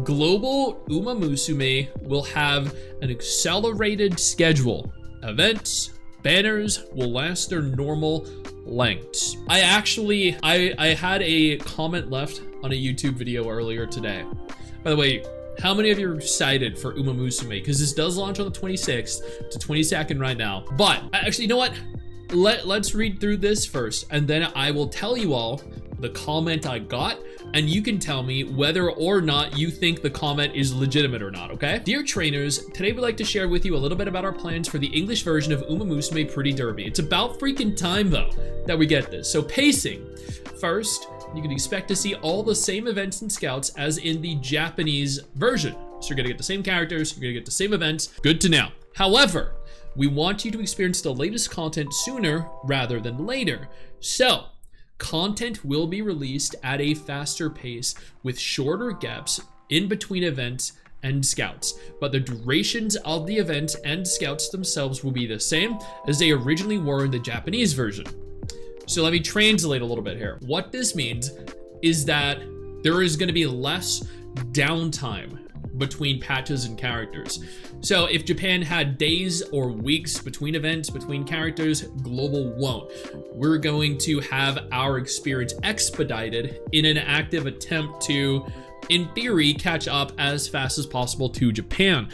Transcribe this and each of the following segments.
global Musume will have an accelerated schedule. Events, banners will last their normal lengths. I had a comment left on a YouTube video earlier today. By the way, how many of you are excited for Musume? Because this does launch on the 26th to 22nd right now. But actually, you know what? Let's read through this first, and then I will tell you all the comment I got, and you can tell me whether or not you think the comment is legitimate or not, okay? Dear trainers, today we'd like to share with you a little bit about our plans for the English version of Musume Pretty Derby. It's about freaking time, though, that we get this. So pacing. First, you can expect to see all the same events and scouts as in the Japanese version. So you're gonna get the same characters, you're gonna get the same events. Good to know. However, we want you to experience the latest content sooner rather than later. So, content will be released at a faster pace with shorter gaps in between events and scouts, but the durations of the events and scouts themselves will be the same as they originally were in the Japanese version. So let me translate a little bit here. What this means is that there is going to be less downtime between patches and characters. So if Japan had days or weeks between events, between characters, global won't. We're going to have our experience expedited in an active attempt to, in theory, catch up as fast as possible to Japan.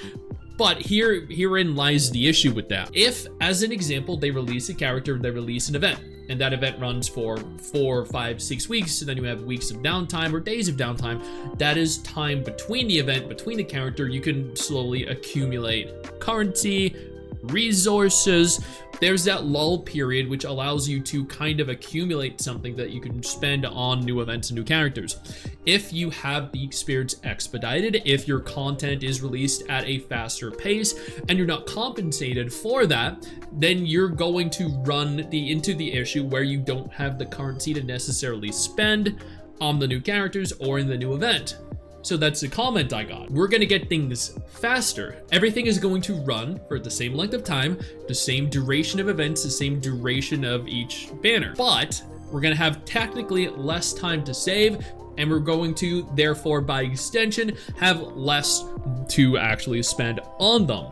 But herein lies the issue with that. If, as an example, they release a character, they release an event, and that event runs for 4, 5, 6 weeks, and then you have weeks of downtime or days of downtime, that is time between the event, between the character. You can slowly accumulate currency, resources. There's that lull period which allows you to kind of accumulate something that you can spend on new events and new characters. If you have the experience expedited, if your content is released at a faster pace and you're not compensated for that, then you're going to run into the issue where you don't have the currency to necessarily spend on the new characters or in the new event. So that's the comment I got. We're gonna get things faster. Everything is going to run for the same length of time, the same duration of events, the same duration of each banner. But we're gonna have technically less time to save, and we're going to, therefore, by extension, have less to actually spend on them.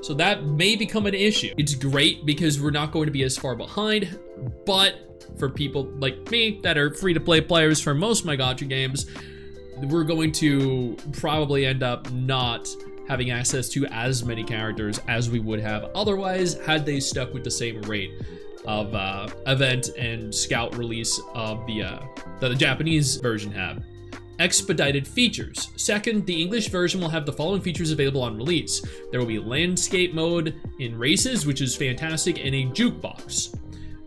So that may become an issue. It's great because we're not going to be as far behind, but for people like me that are free-to-play players for most of my gacha games, we're going to probably end up not having access to as many characters as we would have otherwise had they stuck with the same rate of event and scout release of the Japanese version have. Expedited features. Second, the English version will have the following features available on release. There will be landscape mode in races, which is fantastic, and a jukebox.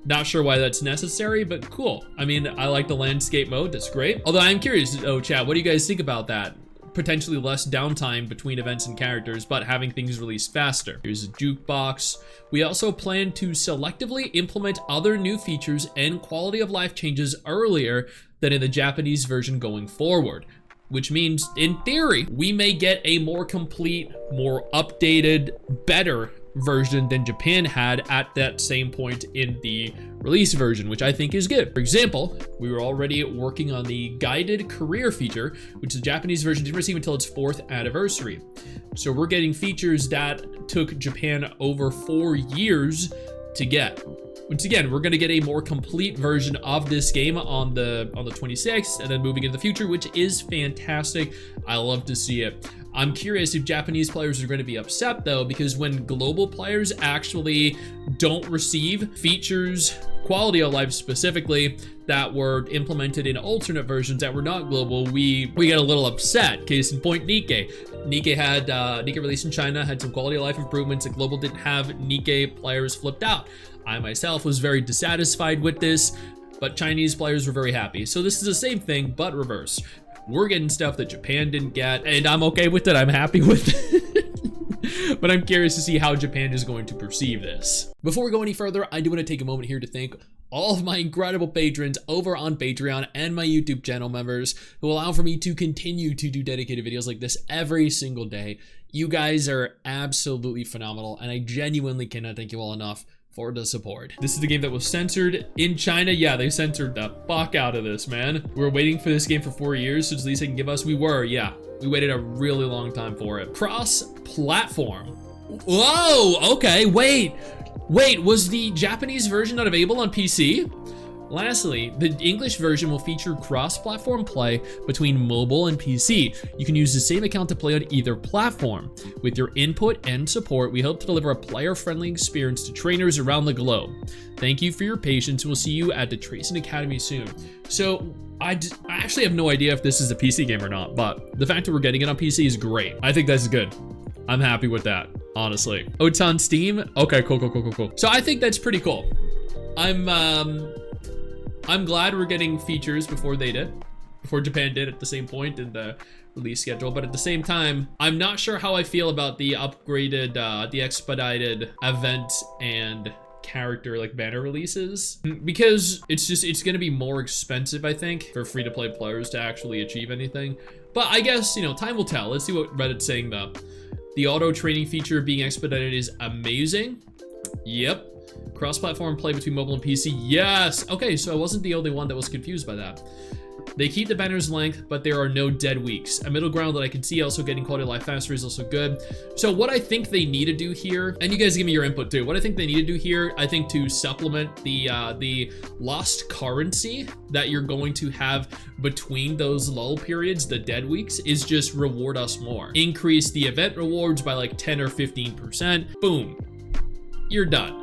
Not sure why that's necessary, but cool. I mean, I like the landscape mode, that's great. Although I'm curious, chat, what do you guys think about that? Potentially less downtime between events and characters, but having things released faster. Here's a jukebox. We also plan to selectively implement other new features and quality of life changes earlier than in the Japanese version going forward. Which means, in theory, we may get a more complete, more updated, better version than Japan had at that same point in the release version, which I think is good. For example, we were already working on the guided career feature, which the Japanese version didn't receive until its 4th anniversary. So we're getting features that took Japan over 4 years to get. Once again, we're going to get a more complete version of this game on the 26th, and then moving into the future, which is fantastic. I love to see it. I'm curious if Japanese players are going to be upset though, because when global players actually don't receive features, quality of life specifically, that were implemented in alternate versions that were not global, we get a little upset. Case in point, Nikke. Nikke released in China, had some quality of life improvements that global didn't have. Nikke players flipped out. I myself was very dissatisfied with this, but Chinese players were very happy. So this is the same thing, but reverse. We're getting stuff that Japan didn't get, and I'm okay with it. I'm happy with it. But I'm curious to see how Japan is going to perceive this. Before we go any further, I do want to take a moment here to thank all of my incredible patrons over on Patreon and my YouTube channel members who allow for me to continue to do dedicated videos like this every single day. You guys are absolutely phenomenal, and I genuinely cannot thank you all enough for the support. This is the game that was censored in China. Yeah, they censored the fuck out of this, man. We were waiting for this game for 4 years, so it's the least they can give us. We waited a really long time for it. Cross-platform. Whoa, okay, wait, was the Japanese version not available on PC? Lastly, the English version will feature cross-platform play between mobile and PC. You can use the same account to play on either platform. With your input and support, we hope to deliver a player-friendly experience to trainers around the globe. Thank you for your patience. We'll see you at the Tracing Academy soon. So, I actually have no idea if this is a PC game or not, but the fact that we're getting it on PC is great. I think that's good. I'm happy with that, honestly. Oh, it's on Steam? Okay, cool. So I think that's pretty cool. I'm glad we're getting features before Japan did at the same point in the release schedule, but at the same time, I'm not sure how I feel about the upgraded, the expedited event and character like banner releases, because it's gonna be more expensive, I think, for free-to-play players to actually achieve anything. But I guess, you know, time will tell. Let's see what Reddit's saying though. The auto training feature being expedited is amazing. Yep. Cross-platform play between mobile and PC. Yes. Okay, so I wasn't the only one that was confused by that. They keep the banner's length, but there are no dead weeks. A middle ground that I can see, also getting quality of life faster is also good. So what I think they need to do here, and you guys give me your input too, what I think they need to do here, I think to supplement the lost currency that you're going to have between those lull periods, the dead weeks, is just reward us more. Increase the event rewards by like 10 or 15%. Boom. You're done.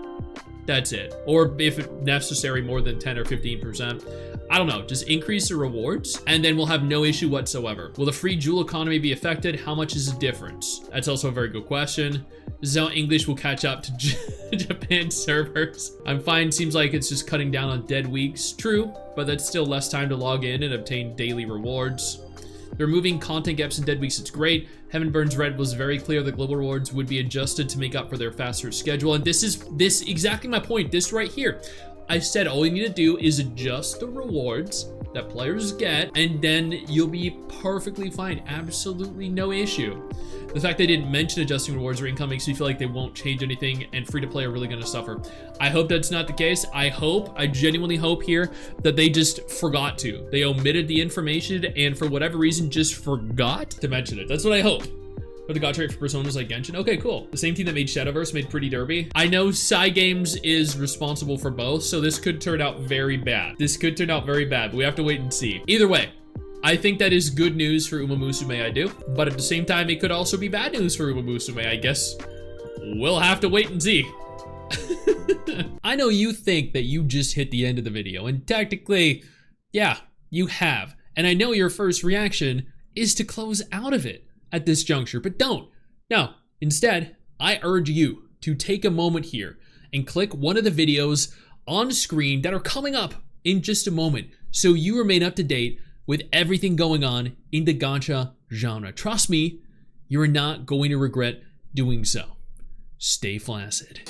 That's it. Or if necessary, more than 10 or 15%. I don't know, just increase the rewards and then we'll have no issue whatsoever. Will the free jewel economy be affected? How much is the difference? That's also a very good question. This is how English will catch up to Japan servers. I'm fine, seems like it's just cutting down on dead weeks. True, but that's still less time to log in and obtain daily rewards. They're removing content gaps and dead weeks, it's great. Heaven Burns Red was very clear that global rewards would be adjusted to make up for their faster schedule. And this is exactly my point, this right here. I said all you need to do is adjust the rewards that players get, and then you'll be perfectly fine. Absolutely no issue. The fact they didn't mention adjusting rewards or income makes me feel like they won't change anything and free-to-play are really gonna suffer. I hope that's not the case. I genuinely hope here that they just forgot to. They omitted the information and for whatever reason just forgot to mention it. That's what I hope. But the gacha rate for personas like Genshin. Okay, cool. The same team that made Shadowverse made Pretty Derby. I know Cygames is responsible for both, so this could turn out very bad. But we have to wait and see. Either way, I think that is good news for Musume, I do. But at the same time, it could also be bad news for Musume, I guess. We'll have to wait and see. I know you think that you just hit the end of the video, and technically, yeah, you have. And I know your first reaction is to close out of it at this juncture, but don't. No, instead, I urge you to take a moment here and click one of the videos on screen that are coming up in just a moment so you remain up to date with everything going on in the gacha genre. Trust me, you're not going to regret doing so. Stay flaccid.